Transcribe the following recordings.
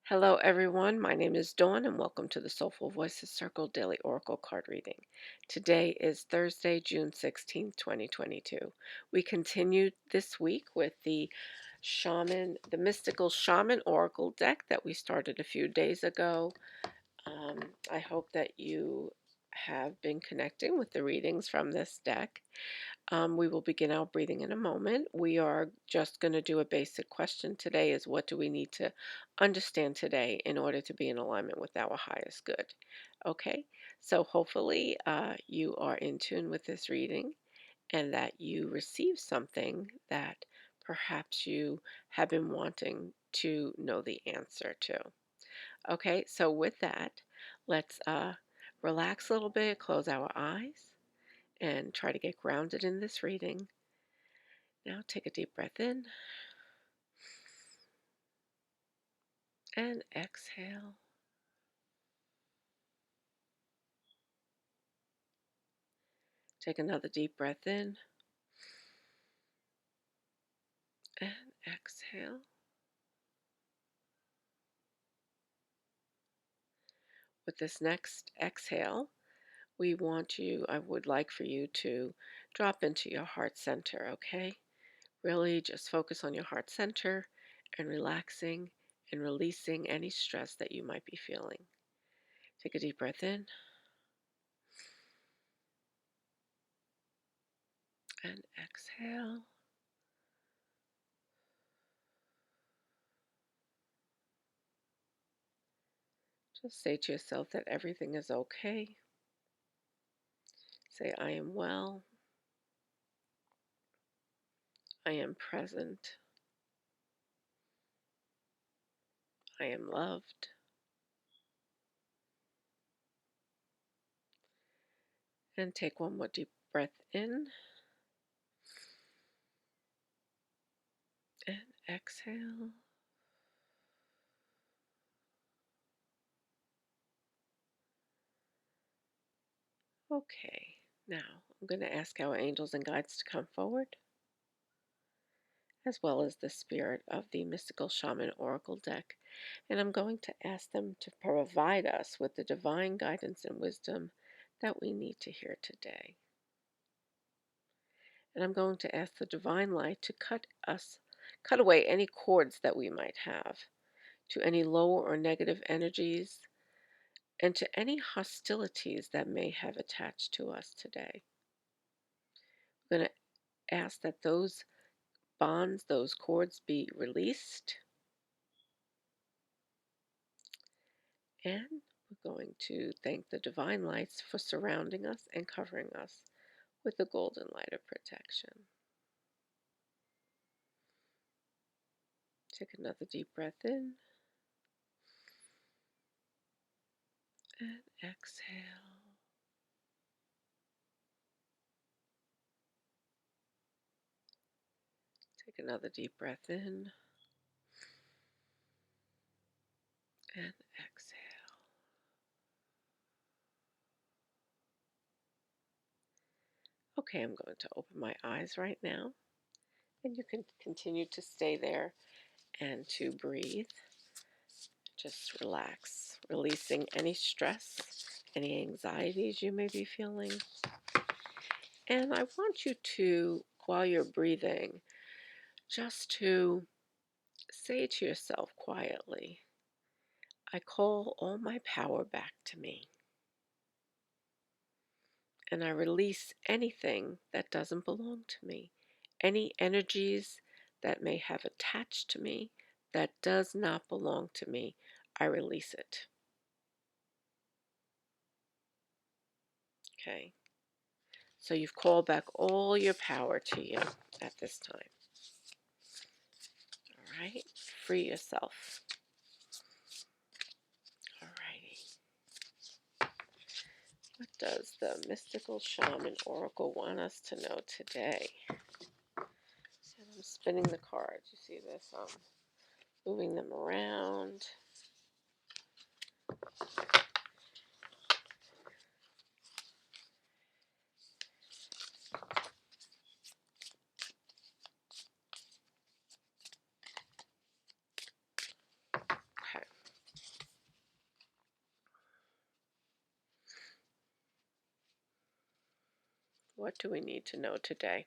Hello, everyone. My name is Dawn, and welcome to the Soulful Voices Circle Daily Oracle Card Reading. Today is Thursday, June 16th, 2022. We continue this week with the Mystical Shaman Oracle deck that we started a few days ago. I hope that you have been connecting with the readings from this deck. We will begin our breathing in a moment. We are just going to do a basic question today is what do we need to understand today in order to be in alignment with our highest good? Okay, so hopefully you are in tune with this reading and that you receive something that perhaps you have been wanting to know the answer to. Okay, so with that, let's relax a little bit, close our eyes, and try to get grounded in this reading. Now take a deep breath in and exhale. Take another deep breath in and exhale. With this next exhale, I would like for you to drop into your heart center, okay? Really just focus on your heart center and relaxing and releasing any stress that you might be feeling. Take a deep breath in and exhale. Just say to yourself that everything is okay. Say, I am well. I am present. I am loved. And take one more deep breath in and exhale. Okay, now I'm going to ask our angels and guides to come forward, as well as the spirit of the Mystical Shaman Oracle deck. And I'm going to ask them to provide us with the divine guidance and wisdom that we need to hear today. And I'm going to ask the divine light to cut away any cords that we might have to any lower or negative energies and to any hostilities that may have attached to us today. I'm going to ask that those bonds, those cords be released. And we're going to thank the divine lights for surrounding us and covering us with the golden light of protection. Take another deep breath in and exhale. Take another deep breath in and exhale. Okay, I'm going to open my eyes right now, and you can continue to stay there and to breathe. Just relax, releasing any stress, any anxieties you may be feeling. And I want you to, while you're breathing, just to say to yourself quietly, I call all my power back to me. And I release anything that doesn't belong to me, any energies that may have attached to me that does not belong to me, I release it. Okay. So you've called back all your power to you at this time. All right. Free yourself. All righty. What does the Mystical Shaman Oracle want us to know today? And I'm spinning the cards. You see this? I'm moving them around. Okay. What do we need to know today?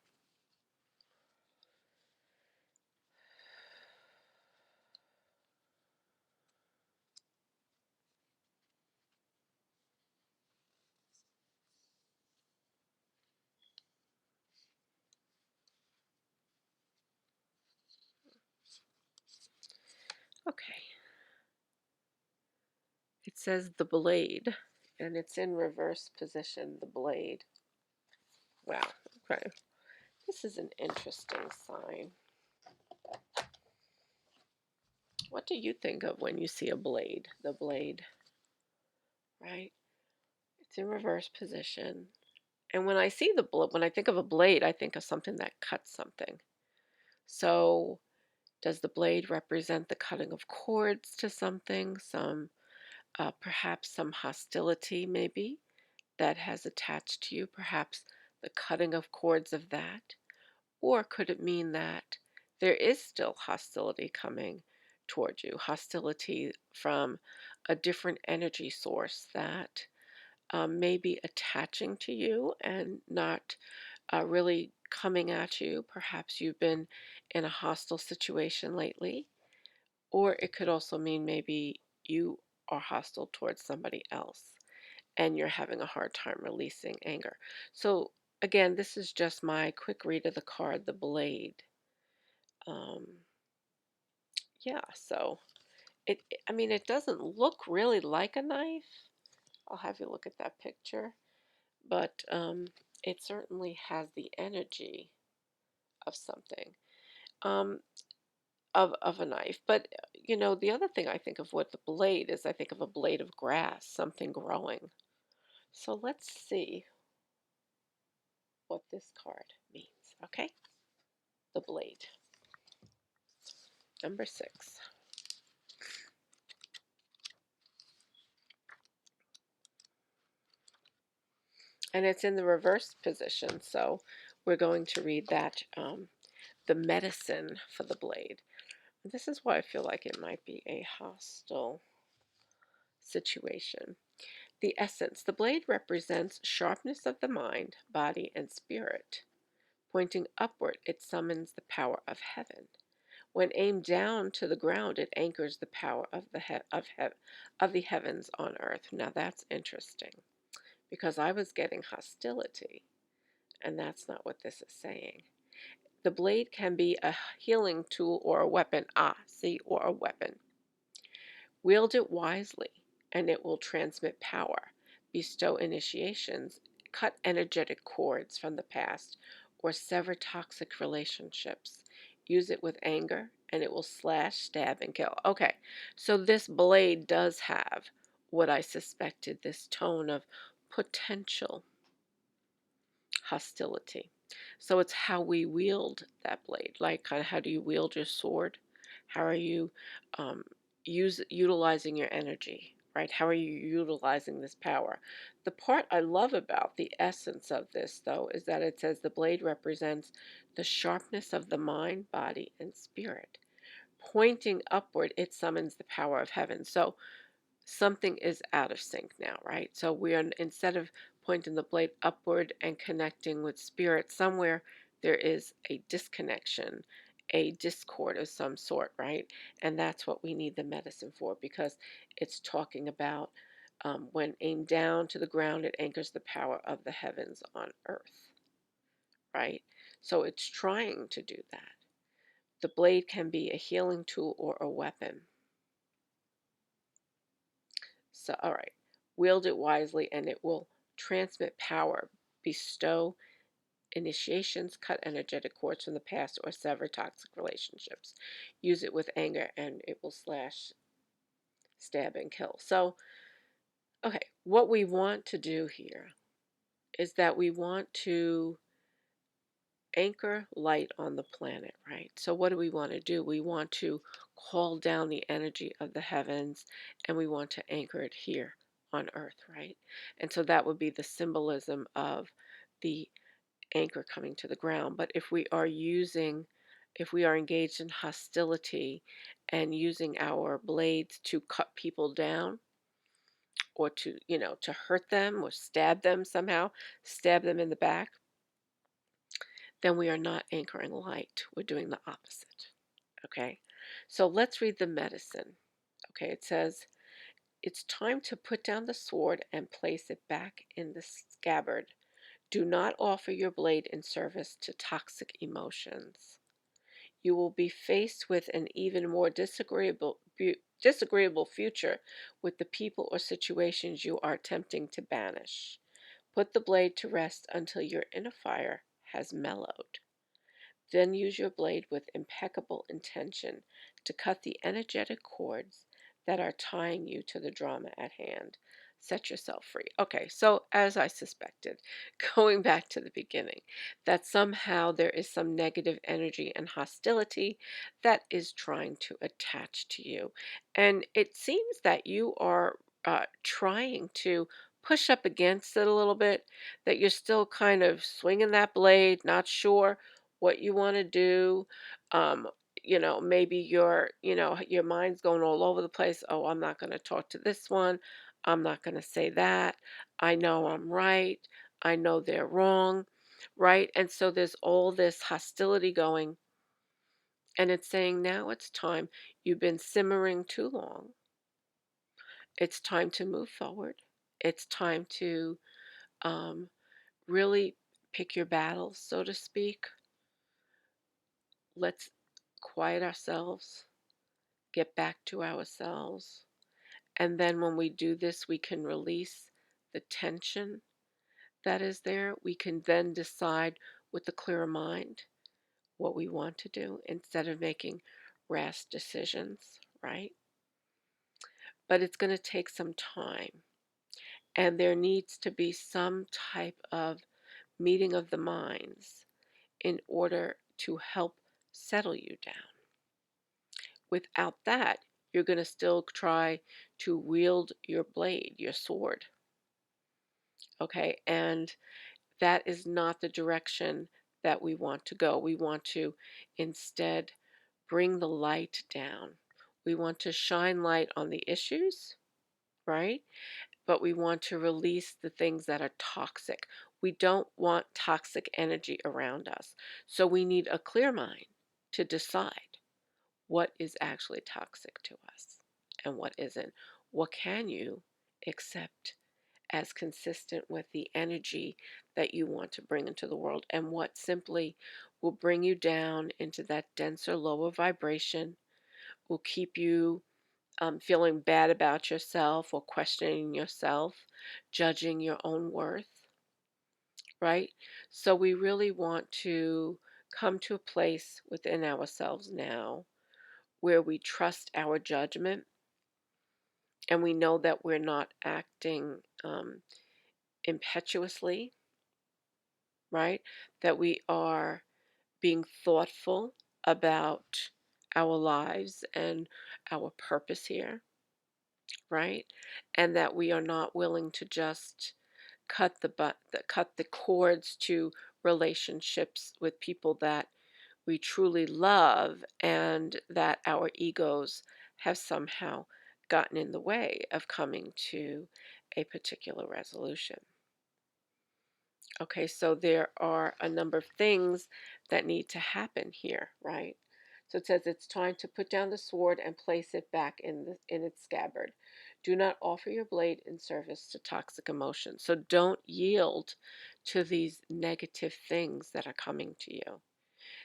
Okay. It says the blade, and it's in reverse position, the blade. Wow. Okay. This is an interesting sign. What do you think of when you see a blade? The blade, right? It's in reverse position. And when I see when I think of a blade, I think of something that cuts something. So, does the blade represent the cutting of cords to something? Perhaps some hostility, maybe, that has attached to you? Perhaps the cutting of cords of that? Or could it mean that there is still hostility coming toward you? Hostility from a different energy source that may be attaching to you and not really coming at you. Perhaps you've been in a hostile situation lately, or it could also mean maybe you are hostile towards somebody else and you're having a hard time releasing anger. So, again, this is just my quick read of the card, the blade. Um, yeah, so I mean, it doesn't look really like a knife. I'll have you look at that picture, but it certainly has the energy of something. Um, of a knife. But the other thing I think of with the blade is I think of a blade of grass, something growing. So let's see what this card means. Okay, the blade, number 6, and it's in the reverse position. So we're going to read that the medicine for the blade. This is why I feel like it might be a hostile situation. The essence. The blade represents sharpness of the mind, body, and spirit. Pointing upward, it summons the power of heaven. When aimed down to the ground, it anchors the power of of the heavens on earth. Now that's interesting because I was getting hostility, and that's not what this is saying. The blade can be a healing tool or a weapon. See, or a weapon. Wield it wisely, and it will transmit power, bestow initiations, cut energetic cords from the past, or sever toxic relationships. Use it with anger, and it will slash, stab, and kill. Okay, so this blade does have what I suspected, this tone of potential hostility. So it's how we wield that blade. Like, kind of, how do you wield your sword? How are you um, utilizing your energy, right? How are you utilizing this power? The part I love about the essence of this, though, is that it says the blade represents the sharpness of the mind, body, and spirit. Pointing upward, it summons the power of heaven. So something is out of sync now, right? So we are, instead of pointing the blade upward and connecting with spirit, somewhere there is a disconnection, a discord of some sort, right? And that's what we need the medicine for, because it's talking about when aimed down to the ground, it anchors the power of the heavens on earth, right? So it's trying to do that. The blade can be a healing tool or a weapon. So, all right, wield it wisely and it will transmit power, bestow initiations, cut energetic cords from the past, or sever toxic relationships. Use it with anger and it will slash, stab, and kill. So, okay, what we want to do here is that we want to anchor light on the planet, right? So, what do we want to do? We want to call down the energy of the heavens and we want to anchor it here on earth, right? And so that would be the symbolism of the anchor coming to the ground. But if we are engaged in hostility and using our blades to cut people down or to hurt them or stab them somehow, stab them in the back, then we are not anchoring light. We're doing the opposite. Okay. So let's read the medicine. Okay. It says, it's time to put down the sword and place it back in the scabbard. Do not offer your blade in service to toxic emotions. You will be faced with an even more disagreeable future with the people or situations you are attempting to banish. Put the blade to rest until your inner fire has mellowed. Then use your blade with impeccable intention to cut the energetic cords that are tying you to the drama at hand. Set yourself free. Okay, so as I suspected, going back to the beginning, that somehow there is some negative energy and hostility that is trying to attach to you. And it seems that you are trying to push up against it a little bit, that you're still kind of swinging that blade, not sure what you want to do. Um, maybe your mind's going all over the place. Oh, I'm not going to talk to this one. I'm not going to say that. I know I'm right. I know they're wrong. Right. And so there's all this hostility going. And it's saying now it's time. You've been simmering too long. It's time to move forward. It's time to um, really pick your battles, so to speak. Let's quiet ourselves, get back to ourselves. And then when we do this, we can release the tension that is there. We can then decide with a clearer mind what we want to do instead of making rash decisions, right? But it's going to take some time. And there needs to be some type of meeting of the minds in order to help settle you down. Without that, you're going to still try to wield your blade, your sword. Okay. And that is not the direction that we want to go. We want to instead bring the light down. We want to shine light on the issues, right? But we want to release the things that are toxic. We don't want toxic energy around us. So we need a clear mind to decide what is actually toxic to us and what isn't. What can you accept as consistent with the energy that you want to bring into the world, and what simply will bring you down into that denser, lower vibration, will keep you feeling bad about yourself or questioning yourself, judging your own worth, right? So we really want to come to a place within ourselves now where we trust our judgment and we know that we're not acting impetuously, right? That we are being thoughtful about our lives and our purpose here, right? And that we are not willing to just cut the cords to relationships with people that we truly love and that our egos have somehow gotten in the way of coming to a particular resolution. Okay, so there are a number of things that need to happen here, right? So it says it's time to put down the sword and place it back in its scabbard. Do not offer your blade in service to toxic emotions. So don't yield to these negative things that are coming to you.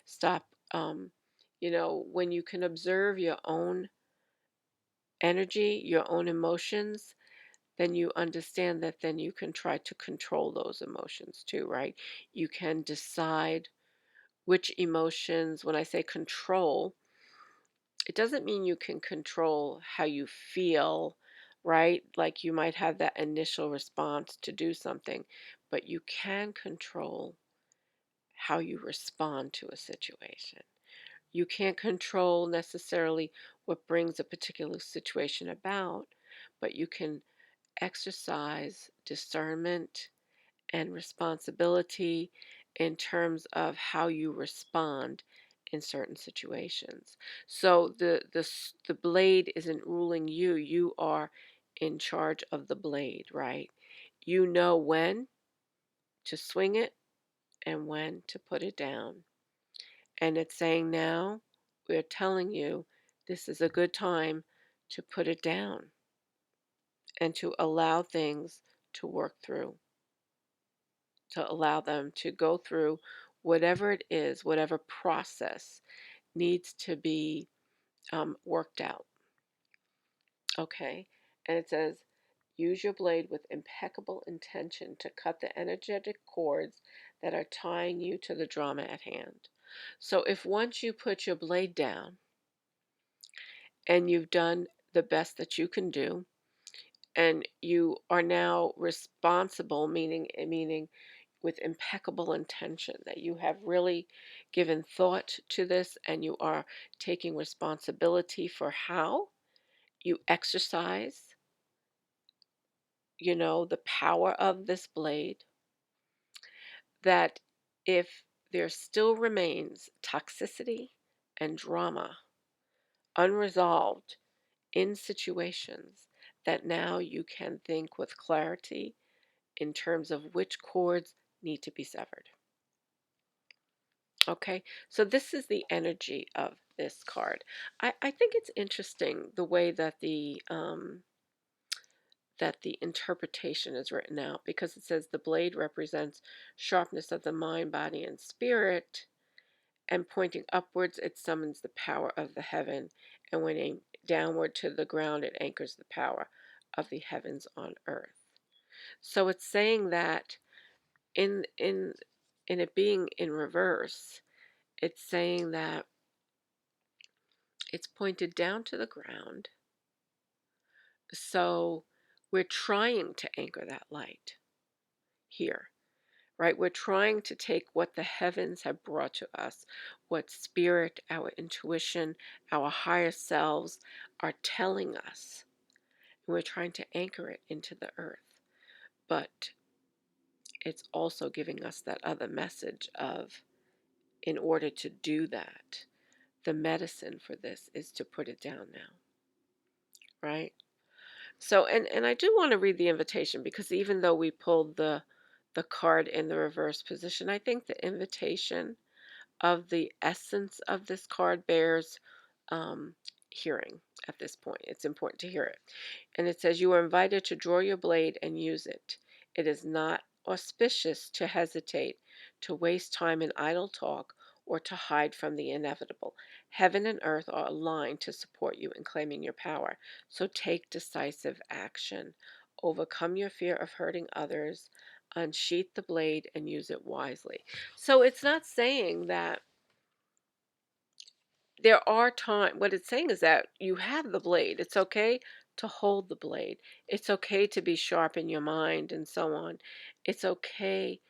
Stop. When you can observe your own energy, your own emotions, then you understand that then you can try to control those emotions too, right? You can decide which emotions, when I say control, it doesn't mean you can control how you feel, right? Like you might have that initial response to do something, but you can control how you respond to a situation. You can't control necessarily what brings a particular situation about, but you can exercise discernment and responsibility in terms of how you respond in certain situations. So the blade isn't ruling you. You are in charge of the blade, right? You know when to swing it and when to put it down. And it's saying now, we're telling you this is a good time to put it down and to allow things to work through, to allow them to go through whatever it is, whatever process needs to be worked out. Okay. And it says, use your blade with impeccable intention to cut the energetic cords that are tying you to the drama at hand. So if once you put your blade down and you've done the best that you can do, and you are now responsible, meaning with impeccable intention, that you have really given thought to this and you are taking responsibility for how you exercise, the power of this blade, that if there still remains toxicity and drama unresolved in situations, that now you can think with clarity in terms of which cords need to be severed. Okay, so this is the energy of this card. I think it's interesting the way that the interpretation is written out, because it says the blade represents sharpness of the mind, body, and spirit, and pointing upwards, it summons the power of the heaven, and when aimed downward to the ground, it anchors the power of the heavens on earth. So it's saying that in in in it being in reverse, it's saying that it's pointed down to the ground. So we're trying to anchor that light here, right? We're trying to take what the heavens have brought to us, what spirit, our intuition, our higher selves are telling us, and we're trying to anchor it into the earth. But it's also giving us that other message of, in order to do that, the medicine for this is to put it down now, right? So, and I do want to read the invitation, because even though we pulled the card in the reverse position, I think the invitation of the essence of this card bears um, hearing at this point. It's important to hear it. And it says, you are invited to draw your blade and use it. It is not auspicious to hesitate, to waste time in idle talk, or to hide from the inevitable. Heaven and earth are aligned to support you in claiming your power. So take decisive action. Overcome your fear of hurting others. Unsheath the blade and use it wisely. So it's not saying that there are times, what it's saying is that you have the blade. It's okay to hold the blade. It's okay to be sharp in your mind and so on. It's okay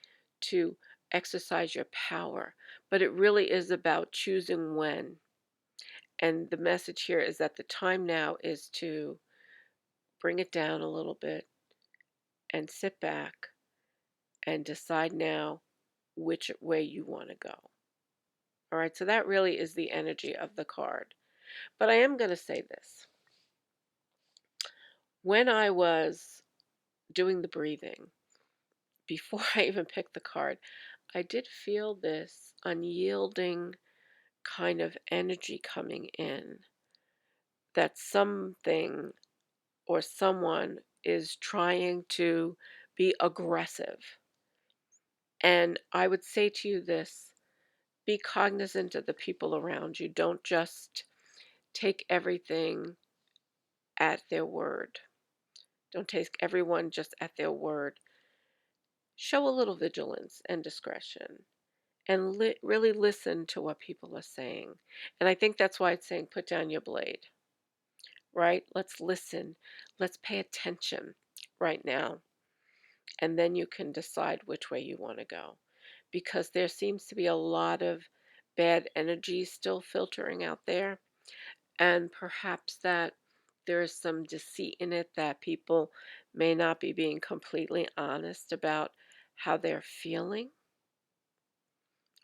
to exercise your power. But it really is about choosing when. And the message here is that the time now is to bring it down a little bit and sit back and decide now which way you want to go. All right, so that really is the energy of the card. But I am going to say this. When I was doing the breathing, before I even picked the card, I did feel this unyielding kind of energy coming in, that something or someone is trying to be aggressive. And I would say to you this: be cognizant of the people around you. Don't just take everything at their word. Don't take everyone just at their word. Show a little vigilance and discretion, and really listen to what people are saying. And I think that's why it's saying put down your blade, right? Let's listen. Let's pay attention right now. And then you can decide which way you want to go. Because there seems to be a lot of bad energy still filtering out there. And perhaps that there is some deceit in it, that people may not be being completely honest about how they're feeling,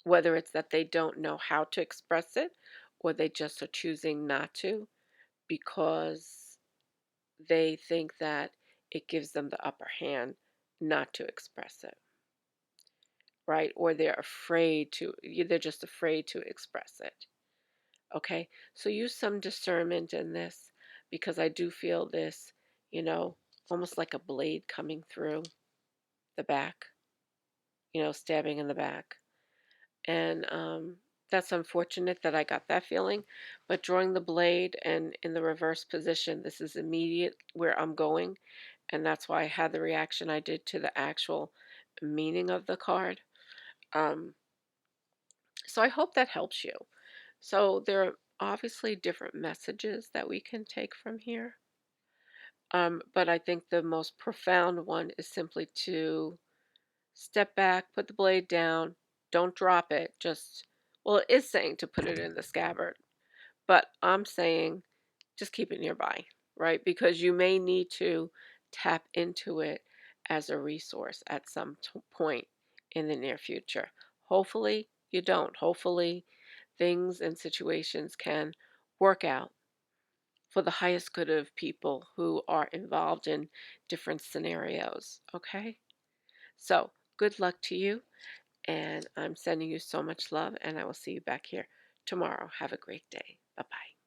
whether it's that they don't know how to express it, or they just are choosing not to because they think that it gives them the upper hand not to express it, right? Or they're afraid to, they're just afraid to express it. Okay, so use some discernment in this because I do feel this, you know, almost like a blade coming through the back, stabbing in the back. And that's unfortunate that I got that feeling. But drawing the blade and in the reverse position, this is immediate where I'm going. And that's why I had the reaction I did to the actual meaning of the card. Um, so I hope that helps you. So there are obviously different messages that we can take from here. But I think the most profound one is simply to step back, put the blade down, don't drop it. Well, it is saying to put it in the scabbard, but I'm saying just keep it nearby, right? Because you may need to tap into it as a resource at some point in the near future. Hopefully, you don't. Hopefully, things and situations can work out for the highest good of people who are involved in different scenarios. Okay? So, good luck to you. And I'm sending you so much love, and I will see you back here tomorrow. Have a great day. Bye bye.